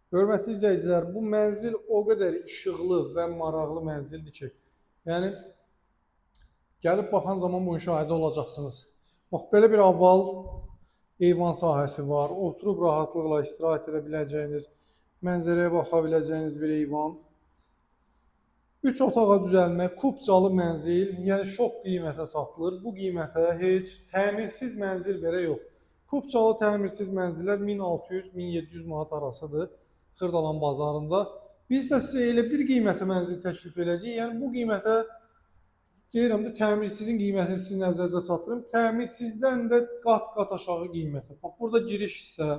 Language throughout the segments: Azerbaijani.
Hörmətli izləyicilər, bu mənzil o qədər işıqlı və maraqlı mənzildir ki, yəni gəlib baxan zaman bu müşahidə olacaqsınız. Bax, belə bir aval eyvan sahəsi var, oturub rahatlıqla istirahət edə biləcəyiniz, mənzərəyə baxa biləcəyiniz bir eyvan. 3 otağa düzəlmə, kubcalı mənzil, yəni çox qiymətə satılır. Bu qiymətə heç təmirsiz mənzil belə yox. Kubcalı təmirsiz mənzillər 1600-1700 manat arasıdır Xırdalan bazarında. Biz də sizə elə bir qiymətə mənzil təklif edəcəyik. Yəni bu qiymətə deyirəm də təmirsizin qiymətini sizin nəzərinizə çatdırım. Təmirsizdən də qat-qat aşağı qiymətə. Bax, burada giriş hissə.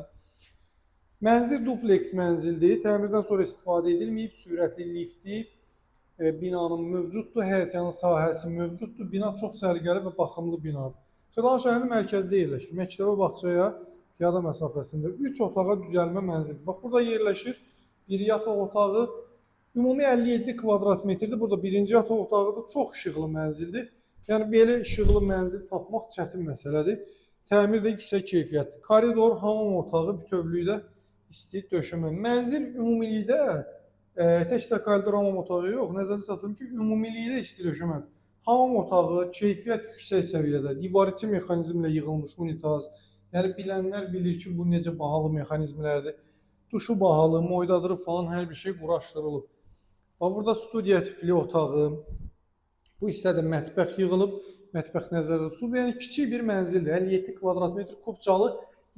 Mənzil dupleks mənzildir. Təmirdən sonra istifadə edilməyib, sürətli liftdir. Binanın mövcuddur, həyətyanı sahəsi mövcuddur. Bina çox səliqəli və baxımlı binadır. Xırdalan şəhərinin mərkəzdə yerləşir. Məktəbə, bağçaya piyada məsafəsində 3 otağa düzəlmə mənzildir. Bax, burada yerləşir bir yataq otağı. Ümumi 57 kvadrat metrdir. Burada birinci yataq otağı da çox işıqlı mənzildir. Yəni belə işıqlı mənzil tapmaq çətin məsələdir. Təmir də yüksək keyfiyyətdir. Koridor, hamam otağı bütövlükdə isti döşəmə. Mənzil ümumilikdə təkcə koridor, hamam otağı yox, nəzərdə çatdırım ki, ümumilikdə isti döşəmədir. Hamam otağı keyfiyyət yüksək səviyyədə, divar içi mexanizmlə yığılmış unitaz. Yəni bilənlər bilir ki, bu necə bahalı mexanizmlərdir. Duşu bahalı, moydadırı falan hər bir şey quraşdırılıb. Bax, burada studiya tipli otağı, bu hissədə mətbəx yığılıb, mətbəx nəzərdə tutulub. Yəni kiçik bir mənzildir, 57 kvadrat metr kubcalı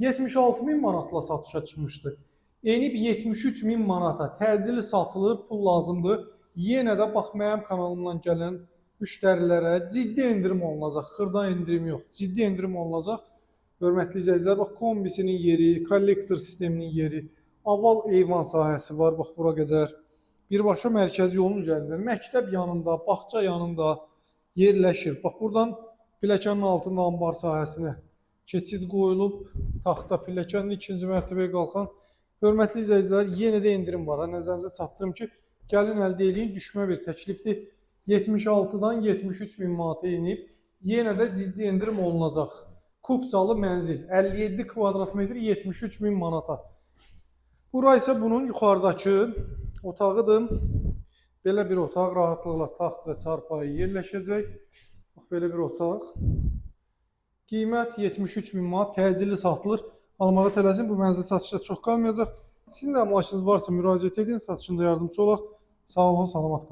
76.000 manatla satışa çıxmışdı. Enib 73.000 manata təcili satılır, pul lazımdır. Yenə də bax, mənim kanalımdan gələn müştərilərə ciddi indirim olunacaq. Xırda indirim yox, ciddi indirim olunacaq. Hörmətli izləyicilər, bax, kombisinin yeri, kollektor sisteminin yeri, aval eyvan sahəsi var, bax, bura qədər. Birbaşa mərkəzi yolun üzərində, məktəb yanında, bağça yanında yerləşir. Bax, buradan pilləkənin altında ambar sahəsinə keçid qoyulub, taxta pilləkənin ikinci mərtəbəyə qalxan. Hörmətli izləyicilər, yenə də indirim var. Nəzərinizə çatdırım ki, gəlin əldə edin, düşmə bir təklifdir. 76-dan 73.000 manata enib, yenə də ciddi indirim olunacaq. Kubcalı mənzil, 57 kvadrat metr 73.000 manata. Bura isə bunun yuxarıdakı otağıdır. Belə bir otaq rahatlıqla taxt və çarpayı yerləşəcək. Bax, belə bir otaq. Qiymət 73.000 manat, təcili satılır. Almağa tələsin, bu mənzil satışda çox qalmayacaq. Sizin də əmlakınız varsa müraciət edin, satışında yardımcı olaq. Sağ olun, salamat qalın.